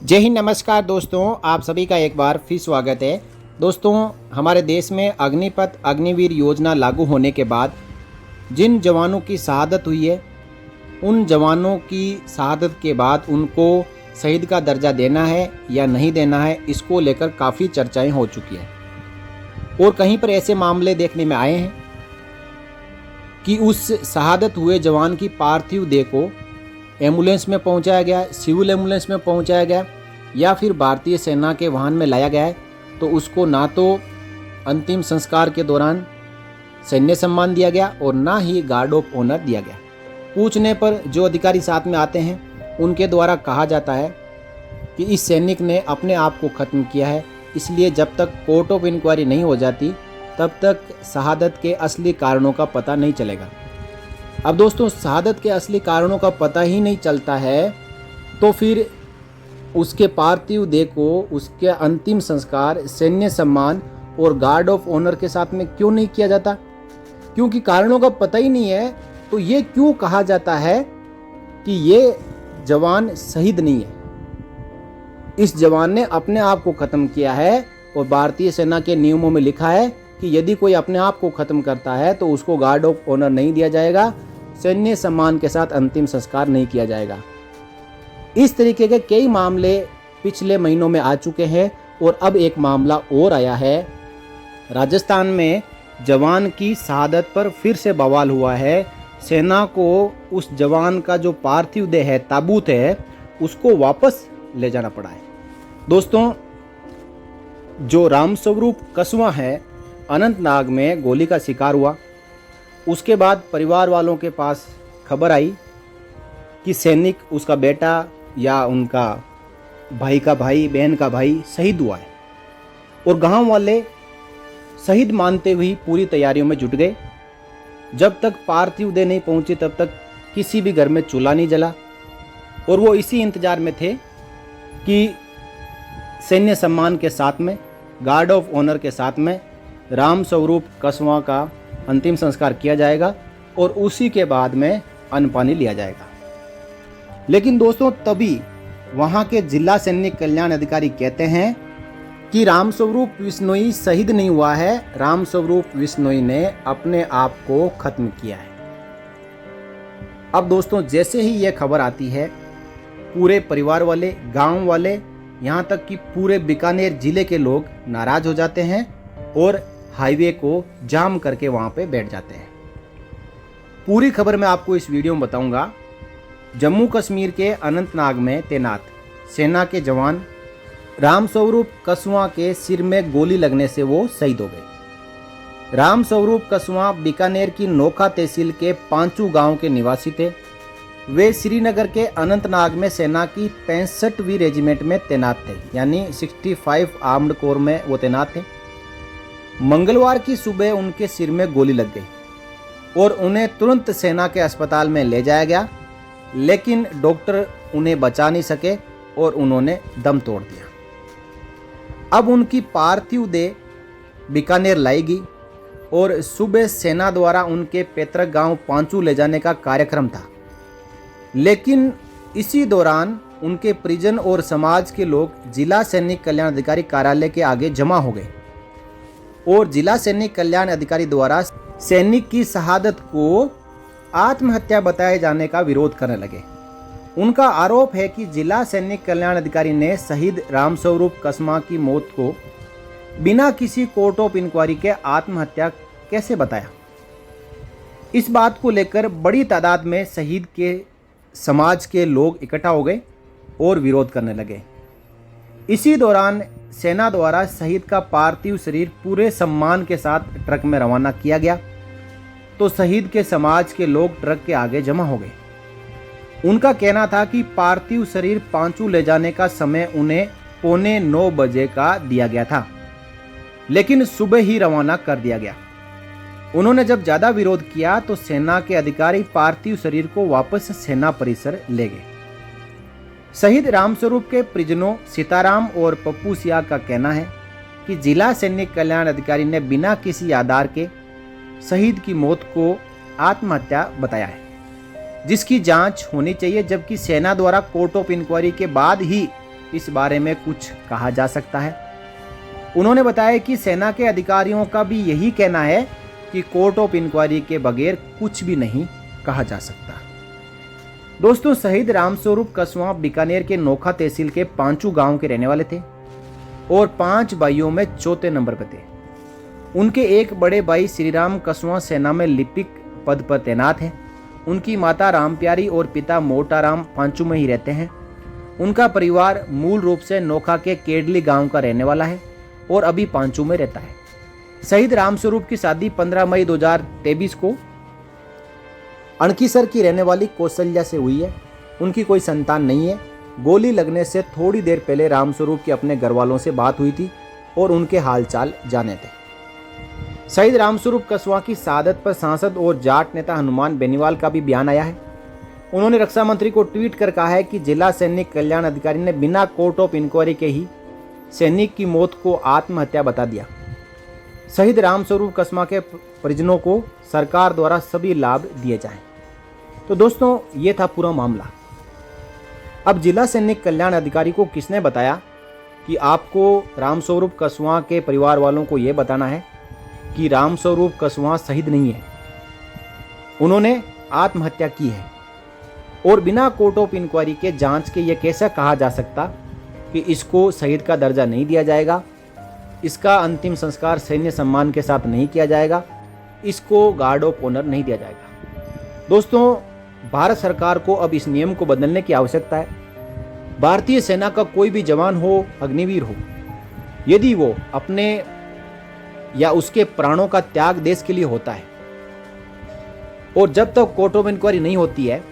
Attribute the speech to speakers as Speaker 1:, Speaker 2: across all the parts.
Speaker 1: जय हिंद, नमस्कार दोस्तों, आप सभी का एक बार फिर स्वागत है। दोस्तों, हमारे देश में अग्निपथ अग्निवीर योजना लागू होने के बाद जिन जवानों की शहादत हुई है, उन जवानों की शहादत के बाद उनको शहीद का दर्जा देना है या नहीं देना है, इसको लेकर काफ़ी चर्चाएं हो चुकी हैं। और कहीं पर ऐसे मामले देखने में आए हैं कि उस शहादत हुए जवान की पार्थिव देह को एम्बुलेंस में पहुंचाया गया, सिविल एम्बुलेंस में पहुंचाया गया या फिर भारतीय सेना के वाहन में लाया गया है, तो उसको ना तो अंतिम संस्कार के दौरान सैन्य सम्मान दिया गया और ना ही गार्ड ऑफ ऑनर दिया गया। पूछने पर जो अधिकारी साथ में आते हैं, उनके द्वारा कहा जाता है कि इस सैनिक ने अपने आप को ख़त्म किया है, इसलिए जब तक कोर्ट ऑफ इंक्वायरी नहीं हो जाती तब तक शहादत के असली कारणों का पता नहीं चलेगा। अब दोस्तों, शहादत के असली कारणों का पता ही नहीं चलता है तो फिर उसके पार्थिव देह को, उसके अंतिम संस्कार सैन्य सम्मान और गार्ड ऑफ ऑनर के साथ में क्यों नहीं किया जाता? क्योंकि कारणों का पता ही नहीं है, तो ये क्यों कहा जाता है कि ये जवान शहीद नहीं है? इस जवान ने अपने आप को ख़त्म किया है और भारतीय सेना के नियमों में लिखा है कि यदि कोई अपने आप को ख़त्म करता है तो उसको गार्ड ऑफ ऑनर नहीं दिया जाएगा, सैन्य सम्मान के साथ अंतिम संस्कार नहीं किया जाएगा। इस तरीके के कई मामले पिछले महीनों में आ चुके हैं और अब एक मामला और आया है। राजस्थान में जवान की शहादत पर फिर से बवाल हुआ है। सेना को उस जवान का जो पार्थिव देह है, ताबूत है, उसको वापस ले जाना पड़ा है। दोस्तों, जो रामस्वरूप कसवा है, अनंतनाग में गोली का शिकार हुआ। उसके बाद परिवार वालों के पास खबर आई कि सैनिक, उसका बेटा या उनका भाई का भाई, बहन का भाई शहीद हुआ है और गांव वाले शहीद मानते हुए पूरी तैयारियों में जुट गए। जब तक पार्थिव देह नहीं पहुंची तब तक किसी भी घर में चूल्हा नहीं जला और वो इसी इंतजार में थे कि सैन्य सम्मान के साथ में, गार्ड ऑफ ऑनर के साथ में रामस्वरूप कसवा का अंतिम संस्कार किया जाएगा और उसी के बाद में अन्न पानी लिया जाएगा। लेकिन दोस्तों, तभी वहां के जिला सैनिक कल्याण अधिकारी कहते हैं कि रामस्वरूप विश्नोई शहीद नहीं हुआ है, रामस्वरूप विश्नोई ने अपने आप को खत्म किया है। अब दोस्तों, जैसे ही यह खबर आती है, पूरे परिवार वाले, गांव वाले, यहाँ तक कि पूरे बीकानेर जिले के लोग नाराज हो जाते हैं और हाईवे को जाम करके वहां पे बैठ जाते हैं। पूरी खबर मैं आपको इस वीडियो में बताऊंगा। जम्मू कश्मीर के अनंतनाग में तैनात सेना के जवान रामस्वरूप कसवा के सिर में गोली लगने से वो शहीद हो गए। रामस्वरूप कसवा बीकानेर की नोखा तहसील के पांचू गांव के निवासी थे। वे श्रीनगर के अनंतनाग में सेना की 65वीं रेजिमेंट में तैनात थे, यानी 65 आर्म्ड कोर में वो तैनात थे। मंगलवार की सुबह उनके सिर में गोली लग गई और उन्हें तुरंत सेना के अस्पताल में ले जाया गया, लेकिन डॉक्टर उन्हें बचा नहीं सके और उन्होंने दम तोड़ दिया। अब उनकी पार्थिव देह बीकानेर लाई गई और सुबह सेना द्वारा उनके पैतृक गांव पांचू ले जाने का कार्यक्रम था। लेकिन इसी दौरान उनके परिजन और समाज के लोग जिला सैनिक कल्याण अधिकारी कार्यालय के आगे जमा हो गए और जिला सैनिक कल्याण अधिकारी द्वारा सैनिक की शहादत को आत्महत्या बताए जाने का विरोध करने लगे। उनका आरोप है कि जिला सैनिक कल्याण अधिकारी ने शहीद रामस्वरूप कसवा की मौत को बिना किसी कोर्ट ऑफ इंक्वायरी के आत्महत्या कैसे बताया। इस बात को लेकर बड़ी तादाद में शहीद के समाज के लोग इकट्ठा हो गए और विरोध करने लगे। इसी दौरान सेना द्वारा शहीद का पार्थिव शरीर पूरे सम्मान के साथ ट्रक में रवाना किया गया, तो शहीद के समाज के लोग ट्रक के आगे जमा हो गए। उनका कहना था कि पार्थिव शरीर पांचू ले जाने का समय उन्हें 8:45 बजे का दिया गया था, लेकिन सुबह ही रवाना कर दिया गया। उन्होंने जब ज़्यादा विरोध किया तो सेना के अधिकारी पार्थिव शरीर को वापस सेना परिसर ले गए। शहीद रामस्वरूप के परिजनों सीताराम और पप्पू सिया का कहना है कि जिला सैनिक कल्याण अधिकारी ने बिना किसी आधार के शहीद की मौत को आत्महत्या बताया है, जिसकी जांच होनी चाहिए, जबकि सेना द्वारा कोर्ट ऑफ इंक्वायरी के बाद ही इस बारे में कुछ कहा जा सकता है? उन्होंने बताया कि सेना के अधिकारियों का भी यही कहना है कि कोर्ट ऑफ इंक्वायरी के बगैर कुछ भी नहीं कहा जा सकता। दोस्तों, शहीद रामस्वरूप कसवां बीकानेर के नोखा तहसील के पांचू गांव के रहने वाले थे और 5 भाइयों में चौथे नंबर पर थे। उनके एक बड़े भाई श्रीराम कसवां सेना में लिपिक पद पर तैनात हैं। उनकी माता रामप्यारी और पिता मोटाराम पांचू में ही रहते हैं। उनका परिवार मूल रूप से नोखा के केडली गांव का रहने वाला है और अभी पांचू में रहता है। शहीद रामस्वरूप की शादी 15 मई 2023 को अणकीसर की रहने वाली कौशल्या से हुई है। उनकी कोई संतान नहीं है। गोली लगने से थोड़ी देर पहले रामस्वरूप की अपने घर वालों से बात हुई थी और उनके हालचाल जाने थे। शहीद रामस्वरूप कसवां की शहादत पर सांसद और जाट नेता हनुमान बेनीवाल का भी बयान आया है। उन्होंने रक्षा मंत्री को ट्वीट कर कहा है कि जिला सैनिक कल्याण अधिकारी ने बिना कोर्ट ऑफ इंक्वायरी के ही सैनिक की मौत को आत्महत्या बता दिया। शहीद रामस्वरूप कसवां के परिजनों को सरकार द्वारा सभी लाभ दिए जाएं। तो दोस्तों, ये था पूरा मामला। अब जिला सैनिक कल्याण अधिकारी को किसने बताया कि आपको रामस्वरूप कसवां के परिवार वालों को यह बताना है कि रामस्वरूप कसवां शहीद नहीं है, उन्होंने आत्महत्या की है, और बिना कोर्ट ऑफ इंक्वायरी के जांच के ये कैसे कहा जा सकता कि इसको शहीद का दर्जा नहीं दिया जाएगा, इसका अंतिम संस्कार सैन्य सम्मान के साथ नहीं किया जाएगा, इसको गार्ड ऑफ ऑनर नहीं दिया जाएगा। दोस्तों, भारत सरकार को अब इस नियम को बदलने की आवश्यकता है। भारतीय सेना का कोई भी जवान हो, अग्निवीर हो, यदि वो अपने या उसके प्राणों का त्याग देश के लिए होता है और जब तक कोर्ट ऑफ इंक्वायरी नहीं होती है,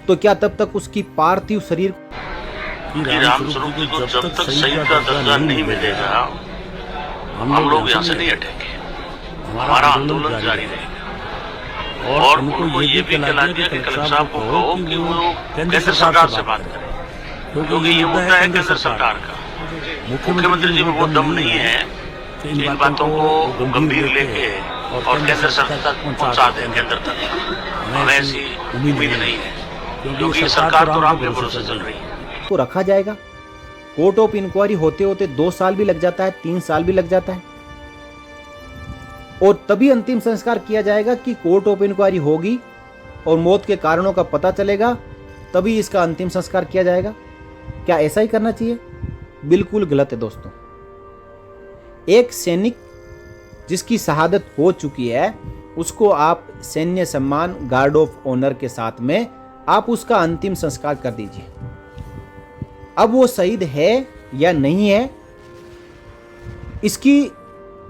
Speaker 1: तो क्या तब तक उसकी पार्थिव शरीर
Speaker 2: रामस्वरूप को जब तक शहीद का दर्जा नहीं मिलेगा, हम लोग यहाँ से नहीं हटेंगे। हमारा आंदोलन जारी रहेगा। और उनको ये भी कहला दिया कि कलेक्टर साहब को कहो कि वो केंद्र सरकार से बात करें, क्योंकि ये मुद्दा है केंद्र सरकार का। मुख्यमंत्री जी में वो दम नहीं है कि इन बातों को गंभीर लेके और केंद्र सरकार तक पहुंचा दें। केंद्र तक हमें ऐसी उम्मीद नहीं है, क्योंकि सरकार तो राम के भरोसे चल रही है।
Speaker 1: तो रखा जाएगा। कोर्ट ऑफ इंक्वायरी होते होते 2 साल भी लग जाता है, 3 साल भी लग जाता है, और तभी अंतिम संस्कार किया जाएगा कि कोर्ट ऑफ इंक्वायरी होगी और मौत के कारणों का पता चलेगा, तभी इसका अंतिम संस्कार किया जाएगा। क्या ऐसा ही करना चाहिए? बिल्कुल गलत है दोस्तों। एक सैनिक जिसकी शहादत हो चुकी है, उसको आप सैन्य सम्मान, गार्ड ऑफ ऑनर के साथ में आप उसका अंतिम संस्कार कर दीजिए। अब वो शहीद है या नहीं है, इसकी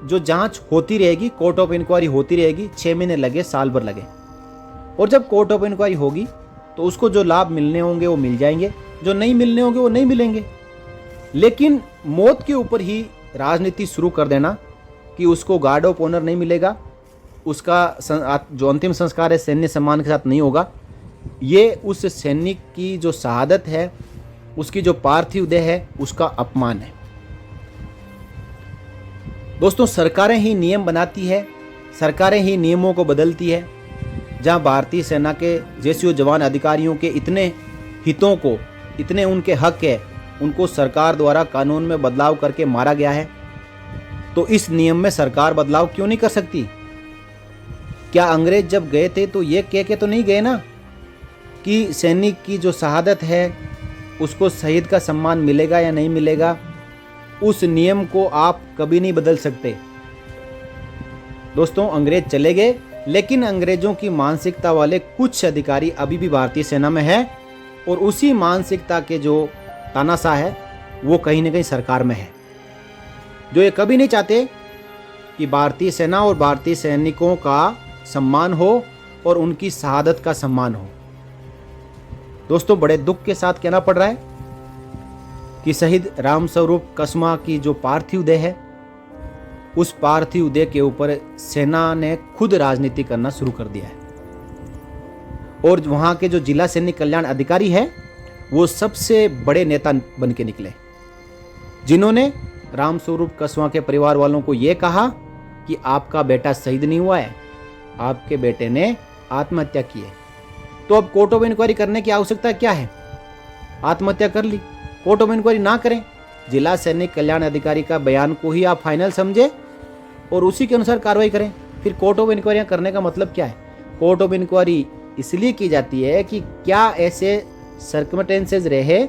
Speaker 1: जो जांच होती रहेगी, कोर्ट ऑफ इंक्वायरी होती रहेगी, 6 महीने लगे, साल भर लगे, और जब कोर्ट ऑफ इंक्वायरी होगी तो उसको जो लाभ मिलने होंगे वो मिल जाएंगे, जो नहीं मिलने होंगे वो नहीं मिलेंगे। लेकिन मौत के ऊपर ही राजनीति शुरू कर देना कि उसको गार्ड ऑफ ऑनर नहीं मिलेगा, उसका जो अंतिम संस्कार है सैन्य सम्मान के साथ नहीं होगा, ये उस सैनिक की जो शहादत है, उसकी जो पार्थिव देह है, उसका अपमान है। दोस्तों, सरकारें ही नियम बनाती है, सरकारें ही नियमों को बदलती है। जहां भारतीय सेना के जैसे जवान अधिकारियों के इतने हितों को, इतने उनके हक है, उनको सरकार द्वारा कानून में बदलाव करके मारा गया है, तो इस नियम में सरकार बदलाव क्यों नहीं कर सकती? क्या अंग्रेज जब गए थे तो ये कह के तो नहीं गए ना कि सैनिक की जो शहादत है उसको शहीद का सम्मान मिलेगा या नहीं मिलेगा? उस नियम को आप कभी नहीं बदल सकते। दोस्तों, अंग्रेज चले गए, लेकिन अंग्रेजों की मानसिकता वाले कुछ अधिकारी अभी भी भारतीय सेना में है, और उसी मानसिकता के जो तानाशाह है वो कहीं ना कहीं सरकार में है, जो ये कभी नहीं चाहते कि भारतीय सेना और भारतीय सैनिकों का सम्मान हो और उनकी शहादत का सम्मान हो। दोस्तों, बड़े दुख के साथ कहना पड़ रहा है कि शहीद रामस्वरूप कसवां की जो पार्थिव देह है, उस पार्थिव देह के ऊपर सेना ने खुद राजनीति करना शुरू कर दिया है, और वहां के जो जिला सैनिक कल्याण अधिकारी है वो सबसे बड़े नेता बन के निकले, जिन्होंने रामस्वरूप कसवां के परिवार वालों को ये कहा कि आपका बेटा शहीद नहीं हुआ है, आपके बेटे ने आत्महत्या की है। तो अब कोर्ट ऑफ इंक्वायरी करने की आवश्यकता क्या है? आत्महत्या कर ली, कोर्ट ऑफ इंक्वायरी ना करें, जिला सैनिक कल्याण अधिकारी का बयान को ही आप फाइनल समझें और उसी के अनुसार कार्रवाई करें। फिर कोर्ट ऑफ इंक्वायरी करने का मतलब क्या है? कोर्ट ऑफ इंक्वायरी इसलिए की जाती है कि क्या ऐसे सर्कमस्टेंसेस रहे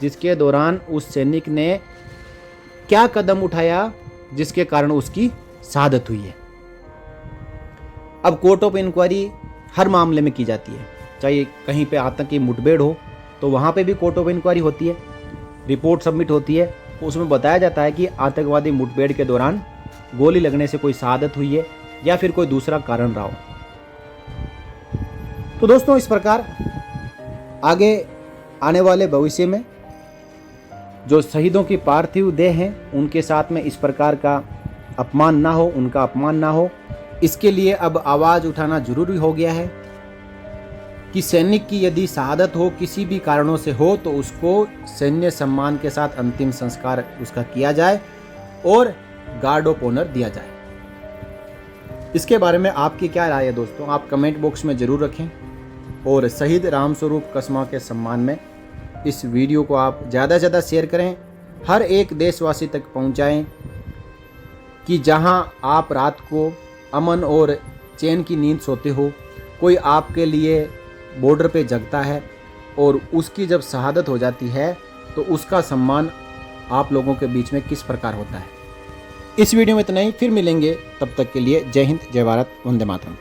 Speaker 1: जिसके दौरान उस सैनिक ने क्या कदम उठाया जिसके कारण उसकी शहादत हुई है। अब कोर्ट ऑफ इंक्वायरी हर मामले में की जाती है, चाहे कहीं पे आतंकी मुठभेड़ हो तो वहाँ पे भी कोर्ट ऑफ इंक्वायरी होती है, रिपोर्ट सबमिट होती है, उसमें बताया जाता है कि आतंकवादी मुठभेड़ के दौरान गोली लगने से कोई शहादत हुई है या फिर कोई दूसरा कारण रहा हो। तो दोस्तों, इस प्रकार आगे आने वाले भविष्य में जो शहीदों की पार्थिव देह हैं उनके साथ में इस प्रकार का अपमान ना हो, उनका अपमान ना हो, इसके लिए अब आवाज़ उठाना जरूरी हो गया है कि सैनिक की यदि शहादत हो, किसी भी कारणों से हो, तो उसको सैन्य सम्मान के साथ अंतिम संस्कार उसका किया जाए और गार्ड ऑफ ऑनर दिया जाए। इसके बारे में आपकी क्या राय है दोस्तों? आप कमेंट बॉक्स में ज़रूर रखें और शहीद रामस्वरूप कसमा के सम्मान में इस वीडियो को आप ज़्यादा से ज़्यादा शेयर करें, हर एक देशवासी तक पहुंचाएं कि जहां आप रात को अमन और चैन की नींद सोते हो, कोई आपके लिए बॉर्डर पे जगता है और उसकी जब शहादत हो जाती है तो उसका सम्मान आप लोगों के बीच में किस प्रकार होता है। इस वीडियो में इतना ही, फिर मिलेंगे, तब तक के लिए जय हिंद, जय भारत, वंदे मातरम।